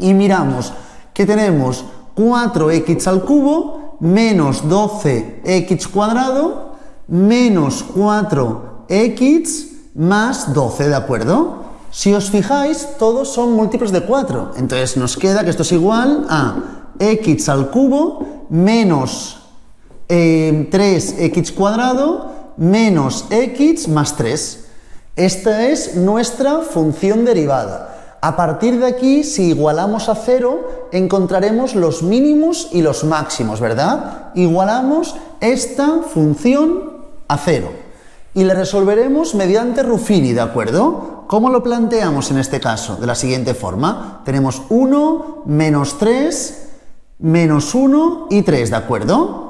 y miramos que tenemos 4x al cubo menos 12x cuadrado menos 4x más 12, ¿de acuerdo? Si os fijáis, todos son múltiplos de 4. Entonces nos queda que esto es igual a x al cubo menos 3x cuadrado menos x más 3. Esta es nuestra función derivada. A partir de aquí, si igualamos a 0, encontraremos los mínimos y los máximos, ¿verdad? Igualamos esta función a 0 y la resolveremos mediante Ruffini, ¿de acuerdo? ¿Cómo lo planteamos en este caso? De la siguiente forma. Tenemos 1, menos 3, menos 1 y 3, ¿de acuerdo?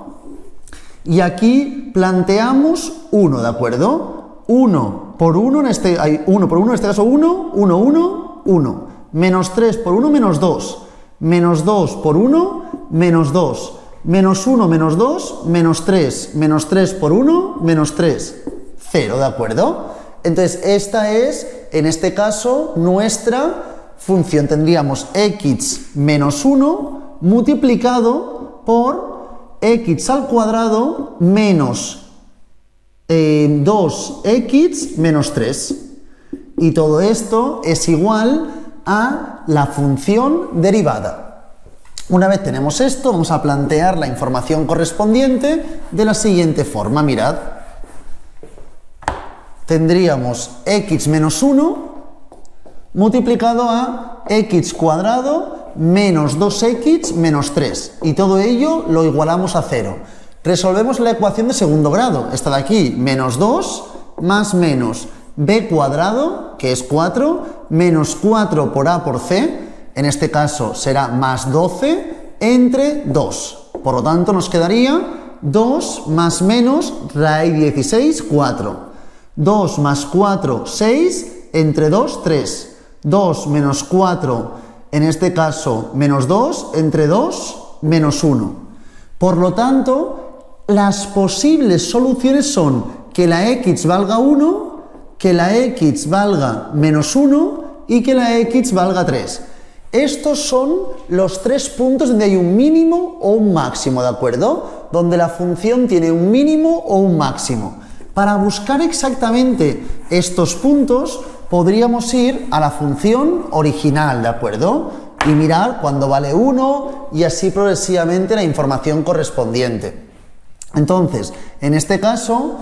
Y aquí planteamos 1, ¿de acuerdo? 1 por 1, en este caso 1, 1, 1, 1. Menos 3 por 1, menos 2. Menos 2 por 1, menos 2. Menos 1, menos 2, menos 3. Menos 3 por 1, menos 3. 0, ¿de acuerdo? Entonces, esta es, en este caso, nuestra función. Tendríamos x menos 1 multiplicado por x al cuadrado menos 2x menos 3. Y todo esto es igual a la función derivada. Una vez tenemos esto, vamos a plantear la información correspondiente de la siguiente forma. Mirad. Tendríamos x menos 1 multiplicado a x cuadrado menos 2x menos 3. Y todo ello lo igualamos a 0. Resolvemos la ecuación de segundo grado. Esta de aquí, menos 2 más menos b cuadrado, que es 4, menos 4 por a por c, en este caso será más 12, entre 2. Por lo tanto, nos quedaría 2 más menos raíz 16, 4. 2 más 4, 6, entre 2, 3. 2 menos 4, en este caso, menos 2, entre 2, menos 1. Por lo tanto, las posibles soluciones son que la x valga 1, que la x valga menos 1 y que la x valga 3. Estos son los 3 puntos donde hay un mínimo o un máximo, ¿de acuerdo? Donde la función tiene un mínimo o un máximo. Para buscar exactamente estos puntos, podríamos ir a la función original, ¿de acuerdo? Y mirar cuando vale 1 y así progresivamente la información correspondiente. Entonces, en este caso,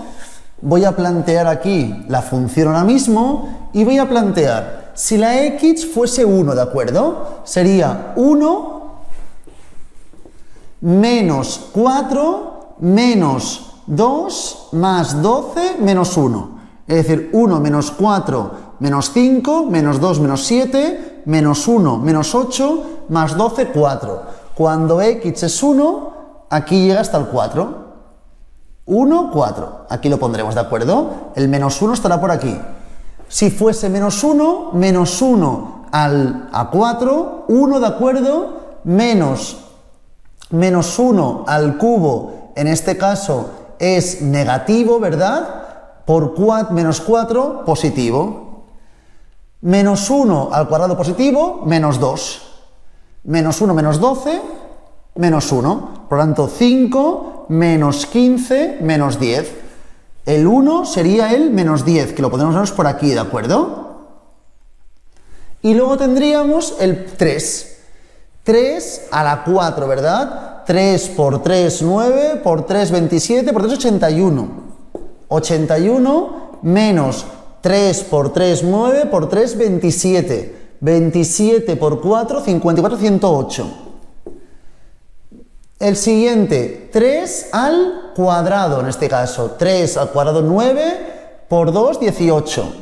voy a plantear aquí la función ahora mismo y voy a plantear, si la x fuese 1, ¿de acuerdo? Sería 1 menos 4 menos 2 más 12 menos 1. Es decir, 1 menos 4 menos 5 menos 2 menos 7 menos 1 menos 8 más 12, 4. Cuando x es 1, aquí llega hasta el 4. 1, 4. Aquí lo pondremos, ¿de acuerdo? El menos 1 estará por aquí. Si fuese menos 1 a 4, 1, ¿de acuerdo? Menos 1 al cubo, en este caso, es negativo, ¿verdad? Por 4, menos 4, positivo. Menos 1 al cuadrado positivo, menos 2. Menos 1 menos 12, menos 1. Por lo tanto, 5 menos 15 menos 10. El 1 sería el menos 10, que lo podemos por aquí, ¿de acuerdo? Y luego tendríamos el 3. 3 a la 4, ¿verdad? 3 por 3, 9, por 3, 27, por 3, 81. 81 menos 3 por 3, 9, por 3, 27. 27 por 4, 54, 108. El siguiente, 3 al cuadrado, en este caso. 3 al cuadrado, 9, por 2, 18.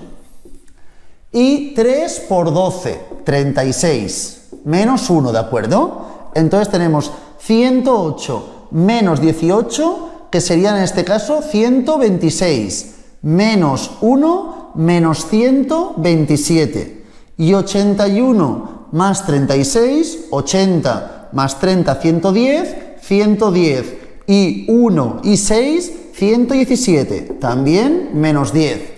Y 3 por 12, 36. Menos 1, ¿de acuerdo? Entonces tenemos 108 menos 18, que serían en este caso 126. Menos 1, menos 127. Y 81 más 36, 80 más 30, 110. 110 y 1 y 6, 117, también menos 10.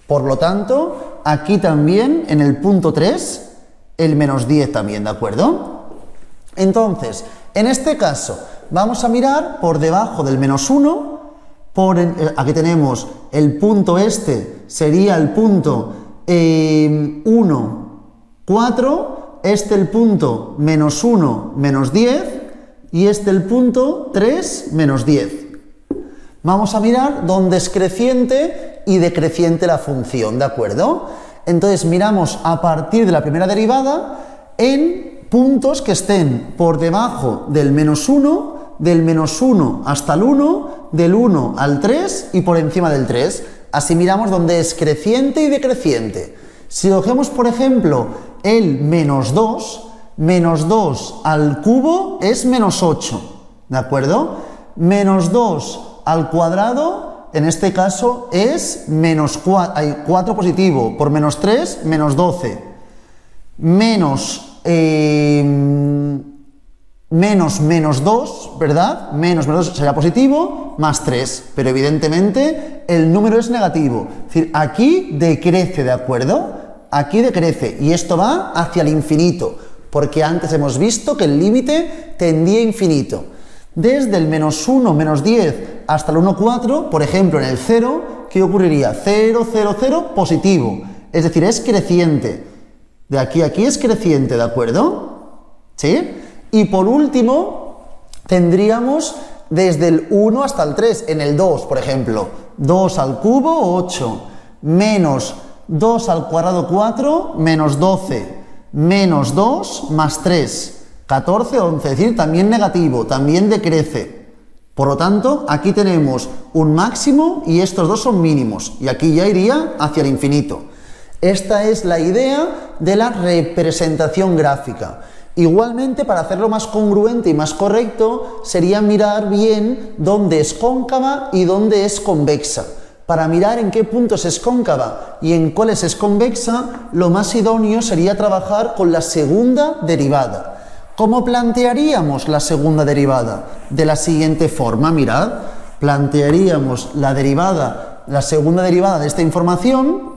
Por lo tanto, aquí también en el punto 3, el menos 10 también, ¿de acuerdo? Entonces, En este caso, vamos a mirar por debajo del menos 1, aquí tenemos el punto este, sería el punto 1, 4, este el punto menos 1, menos 10, y este el punto 3, menos 10. Vamos a mirar dónde es creciente y decreciente la función, ¿de acuerdo? Entonces miramos a partir de la primera derivada en puntos que estén por debajo del menos 1, del menos 1 hasta el 1, del 1 al 3 y por encima del 3. Así miramos dónde es creciente y decreciente. Si cogemos, por ejemplo, el menos 2 al cubo es menos 8, ¿de acuerdo? Menos 2 al cuadrado, en este caso, es menos 4, hay 4 positivo, por menos 3, menos 12. Menos 2, ¿verdad? Menos 2 será positivo, más 3, pero evidentemente el número es negativo. Es decir, aquí decrece, ¿de acuerdo? Aquí decrece, y esto va hacia el infinito, porque antes hemos visto que el límite tendía a infinito. Desde el menos 1, menos 10 hasta el 1, 4, por ejemplo, en el 0, ¿qué ocurriría? 0, 0, 0, positivo. Es decir, es creciente. De aquí a aquí es creciente, ¿de acuerdo? ¿Sí? Y por último, tendríamos desde el 1 hasta el 3, en el 2, por ejemplo. 2 al cubo, 8. Menos 2 al cuadrado, 4, menos 12. Menos 2, más 3. 14, 11, es decir, también negativo, también decrece. Por lo tanto, aquí tenemos un máximo y estos dos son mínimos, y aquí ya iría hacia el infinito. Esta es la idea de la representación gráfica. Igualmente, para hacerlo más congruente y más correcto, sería mirar bien dónde es cóncava y dónde es convexa. Para mirar en qué puntos es cóncava y en cuáles es convexa, lo más idóneo sería trabajar con la segunda derivada. ¿Cómo plantearíamos la segunda derivada? De la siguiente forma, mirad, plantearíamos la segunda derivada de esta información,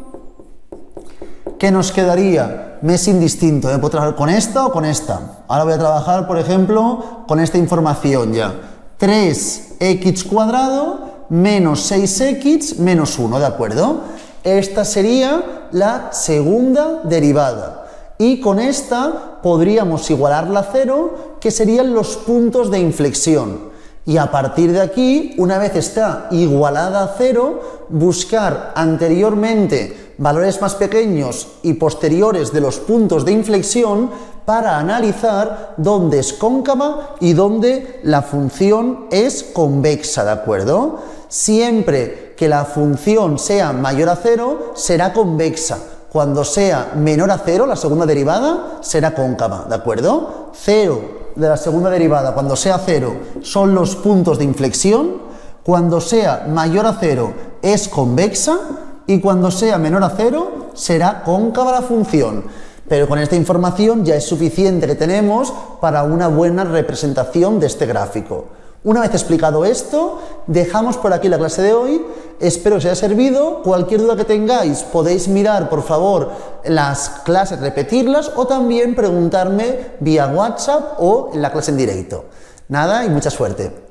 que nos quedaría, me es indistinto, puedo trabajar con esta o con esta. Ahora voy a trabajar, por ejemplo, con esta información ya. 3x cuadrado menos 6x menos 1, ¿de acuerdo? Esta sería la segunda derivada. Y con esta podríamos igualarla a 0, que serían los puntos de inflexión. Y a partir de aquí, una vez está igualada a 0, buscar anteriormente valores más pequeños y posteriores de los puntos de inflexión para analizar dónde es cóncava y dónde la función es convexa, ¿de acuerdo? Siempre que la función sea mayor a 0, será convexa. Cuando sea menor a 0, la segunda derivada será cóncava, ¿de acuerdo? 0 de la segunda derivada, cuando sea 0, son los puntos de inflexión. Cuando sea mayor a 0, es convexa. Y cuando sea menor a 0, será cóncava la función. Pero con esta información ya es suficiente que tenemos para una buena representación de este gráfico. Una vez explicado esto, dejamos por aquí la clase de hoy. Espero que os haya servido. Cualquier duda que tengáis, podéis mirar, por favor, las clases, repetirlas, o también preguntarme vía WhatsApp o en la clase en directo. Nada, y mucha suerte.